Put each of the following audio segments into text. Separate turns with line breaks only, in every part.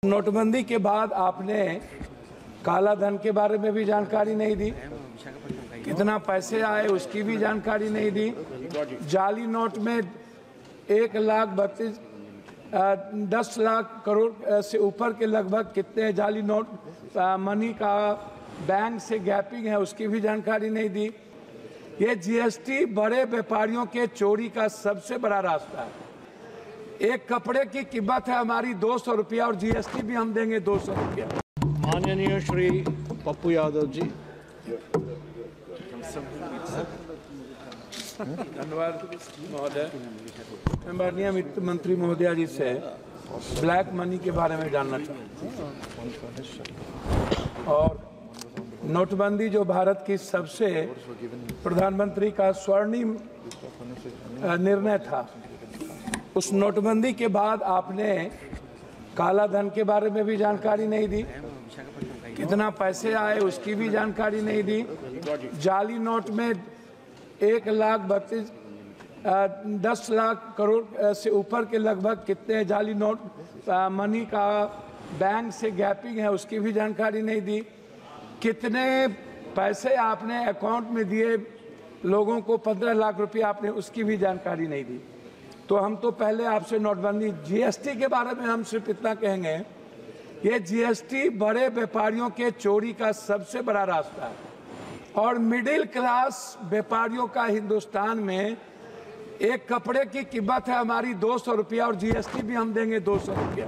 नोटबंदी के बाद आपने काला धन के बारे में भी जानकारी नहीं दी, कितना पैसे आए उसकी भी जानकारी नहीं दी। जाली नोट में 10 लाख करोड़ से ऊपर के लगभग कितने जाली नोट मनी का बैंक से गैपिंग है उसकी भी जानकारी नहीं दी। ये जीएसटी बड़े व्यापारियों के चोरी का सबसे बड़ा रास्ता है। एक कपड़े की कीमत है हमारी 200 रुपया और जीएसटी भी हम देंगे 200 रुपया।
माननीय श्री पप्पू यादव जी।
धन्यवाद महोदय। मैं माननीय वित्त मंत्री महोदया जी से ब्लैक मनी के बारे में जानना चाहूँ और नोटबंदी जो भारत की सबसे प्रधानमंत्री का स्वर्णिम निर्णय था, उस नोटबंदी के बाद आपने काला धन के बारे में भी जानकारी नहीं दी, कितना पैसे आए उसकी भी जानकारी नहीं दी। जाली नोट में 10 लाख करोड़ से ऊपर के लगभग कितने जाली नोट मनी का बैंक से गैपिंग है उसकी भी जानकारी नहीं दी। कितने पैसे आपने अकाउंट में दिए लोगों को, 15 लाख रुपया आपने, उसकी भी जानकारी नहीं दी। तो हम तो पहले आपसे नोटबंदी जीएसटी के बारे में हम सिर्फ इतना कहेंगे, ये जीएसटी बड़े व्यापारियों के चोरी का सबसे बड़ा रास्ता है और मिडिल क्लास व्यापारियों का हिंदुस्तान में एक कपड़े की कीमत है हमारी 200 रुपया और जीएसटी भी हम देंगे 200 रुपया।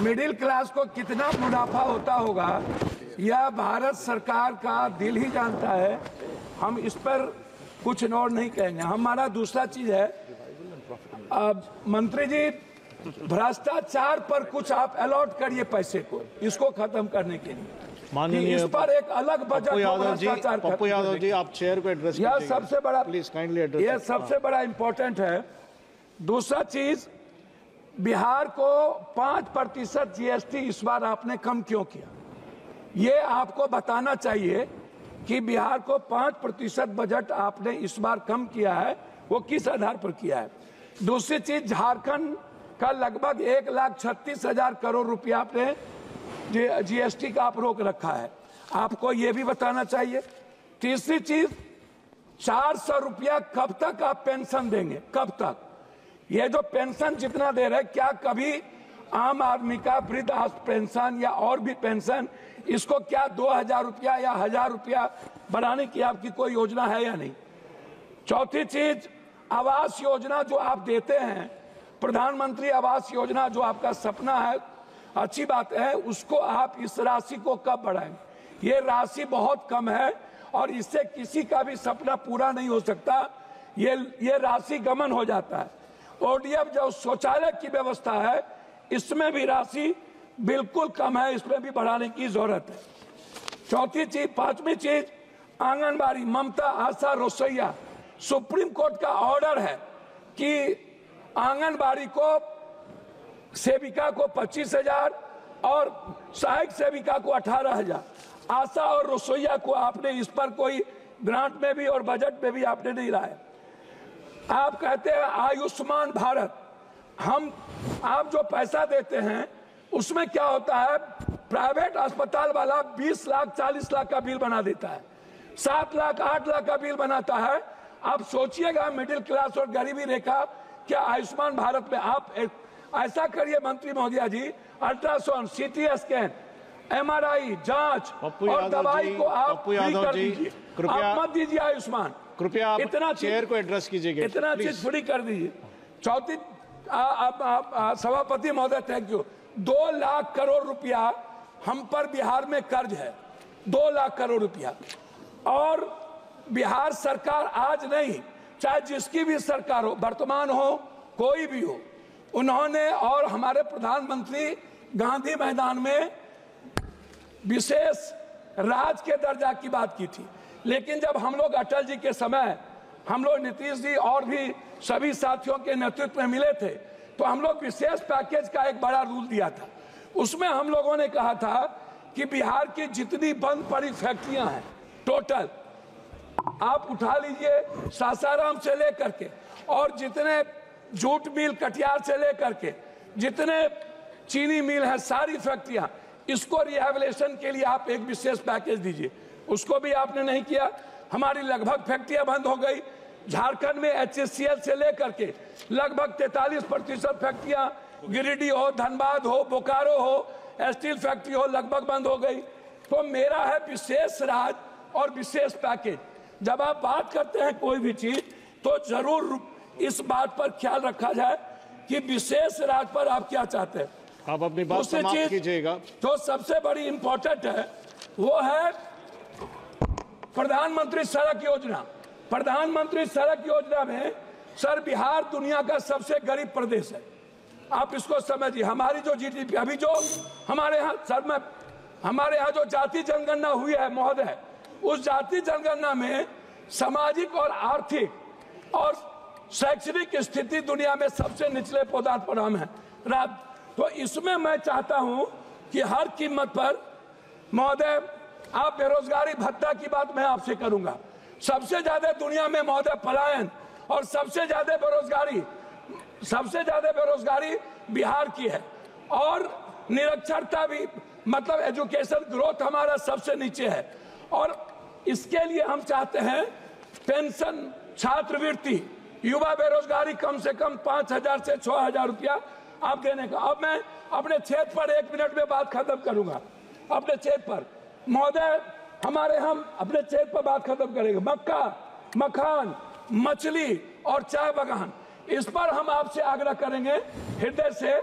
मिडिल क्लास को कितना मुनाफा होता होगा यह भारत सरकार का दिल ही जानता है। हम इस पर कुछ और नहीं कहेंगे। हमारा दूसरा चीज है, मंत्री जी, भ्रष्टाचार पर कुछ आप अलॉट करिए पैसे को, इसको खत्म करने के लिए।
माननीय
इस पर एक अलग बजट
पप्पू यादव जी, आप चेयर को एड्रेस
यह सबसे बड़ा,
प्लीज काइंडली एड्रेस,
यह सबसे बड़ा इंपॉर्टेंट है। दूसरा चीज, बिहार को 5% जीएसटी इस बार आपने कम क्यों किया, ये आपको बताना चाहिए कि बिहार को 5% बजट आपने इस बार कम किया है, वो किस आधार पर किया है। दूसरी चीज, झारखंड का लगभग 1,36,000 करोड़ रुपया आपने जीएसटी का आप रोक रखा है, आपको ये भी बताना चाहिए। तीसरी चीज, 400 रुपया कब तक आप पेंशन देंगे, कब तक? ये जो पेंशन जितना दे रहे, क्या कभी आम आदमी का वृद्ध पेंशन या और भी पेंशन, इसको क्या 2,000 रुपया या 1,000 रुपया बढ़ाने की आपकी कोई योजना है या नहीं? चौथी चीज, आवास योजना जो आप देते हैं, प्रधानमंत्री आवास योजना जो आपका सपना है, अच्छी बात है, उसको आप इस राशि को कब बढ़ाएंगे? ये राशि बहुत कम है और इससे किसी का भी सपना पूरा नहीं हो सकता, ये राशि गमन हो जाता है। ओडीएफ जो शौचालय की व्यवस्था है, इसमें भी राशि बिल्कुल कम है, इसमें भी बढ़ाने की जरूरत है। चौथी चीज, पांचवी चीज, आंगनबाड़ी, ममता, आशा, रसोईया, सुप्रीम कोर्ट का ऑर्डर है कि आंगनबाड़ी को सेविका को 25,000 और सहायक सेविका को 18,000, आशा और रसोईया को आपने इस पर कोई ग्रांट में भी और बजट में भी आपने नहीं लाया। आप कहते हैं आयुष्मान भारत, आप जो पैसा देते हैं उसमें क्या होता है, प्राइवेट अस्पताल वाला 20 लाख 40 लाख का बिल बना देता है, 7 लाख 8 लाख का बिल बनाता है। आप सोचिएगा मिडिल क्लास और गरीबी रेखा क्या आयुष्मान भारत में आप ऐसा करिए मंत्री महोदया जी, अल्ट्रासाउंड, सीटी स्कैन, एमआरआई जांच और दवाई को आप फ्री कर दीजिए, आप मत दीजिए आयुष्मान,
कृपया आप
इतना
चेयर को एड्रेस कीजिएगा,
इतना चीज फ्री कर दीजिए। चौथी, सभापति महोदय थैंक यू, 2 लाख करोड़ रुपया हम पर बिहार में कर्ज है, 2 लाख करोड़ रुपया, और बिहार सरकार आज नहीं, चाहे जिसकी भी सरकार हो, वर्तमान हो कोई भी हो, उन्होंने और हमारे प्रधानमंत्री गांधी मैदान में विशेष राज के दर्जा की बात की थी। लेकिन जब हम लोग अटल जी के समय, हम लोग नीतीश जी और भी सभी साथियों के नेतृत्व में मिले थे, तो हम लोग विशेष पैकेज का एक बड़ा रूल दिया था। उसमें हम लोगों ने कहा था कि बिहार की जितनी बंद पड़ी फैक्ट्रियां हैं टोटल आप उठा लीजिए, सासाराम से लेकर के और जितने जूट मिल कटिहार से लेकर के जितने चीनी मिल है, सारी फैक्ट्रियां, इसको रिहेबिलिटेशन के लिए आप एक विशेष पैकेज दीजिए। उसको भी आपने नहीं किया। हमारी लगभग फैक्ट्रियां बंद हो गई। झारखंड में HCL से लेकर के लगभग 43% फैक्ट्रियां, गिरिडीह हो, धनबाद हो, बोकारो हो, स्टील फैक्ट्री हो, लगभग बंद हो गई। तो मेरा है विशेष राज और विशेष पैकेज। जब आप बात करते हैं कोई भी चीज, तो जरूर इस बात पर ख्याल रखा जाए कि विशेष राज पर आप क्या चाहते हैं।
आप अपनी बात समाप्त कीजिएगा।
तो सबसे बड़ी इंपॉर्टेंट है वो है प्रधानमंत्री सड़क योजना। प्रधानमंत्री सड़क योजना में सर, बिहार दुनिया का सबसे गरीब प्रदेश है। आप इसको समझिए। हमारी जो GDP अभी जो हमारे यहाँ सर में हमारे यहाँ जो जाति जनगणना हुई है महोदय, उस जाति जनगणना में सामाजिक और आर्थिक और शैक्षणिक स्थिति दुनिया में सबसे निचले पदार्थ पर हम है। तो इसमें मैं चाहता हूं कि हर कीमत पर महोदय, आप बेरोजगारी भत्ता की बात मैं आपसे करूंगा। सबसे ज्यादा दुनिया में महोदय पलायन और सबसे ज्यादा बेरोजगारी बिहार की है, और निरक्षरता भी, मतलब एजुकेशन ग्रोथ हमारा सबसे नीचे है। और इसके लिए हम चाहते हैं पेंशन, छात्रवृत्ति, युवा बेरोजगारी कम से कम 5,000 से 6,000 रुपया आप देने का। अब मैं अपने क्षेत्र पर 1 मिनट में बात खत्म करूंगा। अपने क्षेत्र पर महोदय, हमारे हम अपने क्षेत्र पर बात खत्म करेंगे। मक्का, मखान, मछली और चाय बागान, इस पर हम आपसे आग्रह करेंगे हृदय से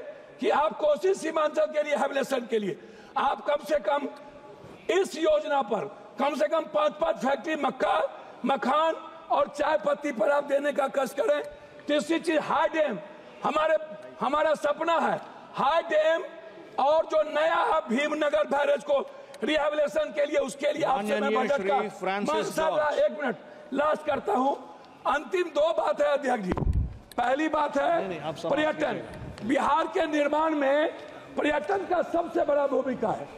कि आप कोसी सीमांचल के रिहेबिलिटेशन के लिए आप कम से कम इस योजना पर कम से कम 5 फैक्ट्री मक्का, मखान और चाय पत्ती पर आप देने का कष्ट करें। तीसरी चीज हाई डैम, हमारा सपना है हाई डैम, और जो नया भीमनगर बैरेज को रिहेबिलिटेशन के लिए, उसके लिए आपसे मैं बजट का 1 मिनट लास्ट करता हूं। अंतिम 2 बात है अध्यक्ष जी। पहली बात है पर्यटन। बिहार के निर्माण में पर्यटन का सबसे बड़ा भूमिका है,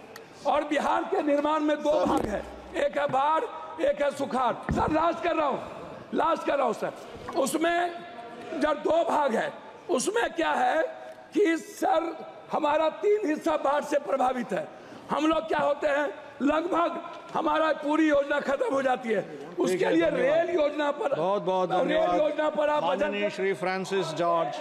और बिहार के निर्माण में 2 भाग है, एक है बाढ़, एक है सुखाड़। सर लास्ट कर रहा हूं सर। उसमें जब 2 भाग है, उसमें क्या है कि सर हमारा 3 हिस्सा बाढ़ से प्रभावित है। हम लोग क्या होते हैं, लगभग हमारा पूरी योजना खत्म हो जाती है। उसके लिए रेल योजना पर
बहुत बहुत धन्यवाद।
रेल योजना पर आप
माननीय श्री फ्रांसिस जॉर्ज।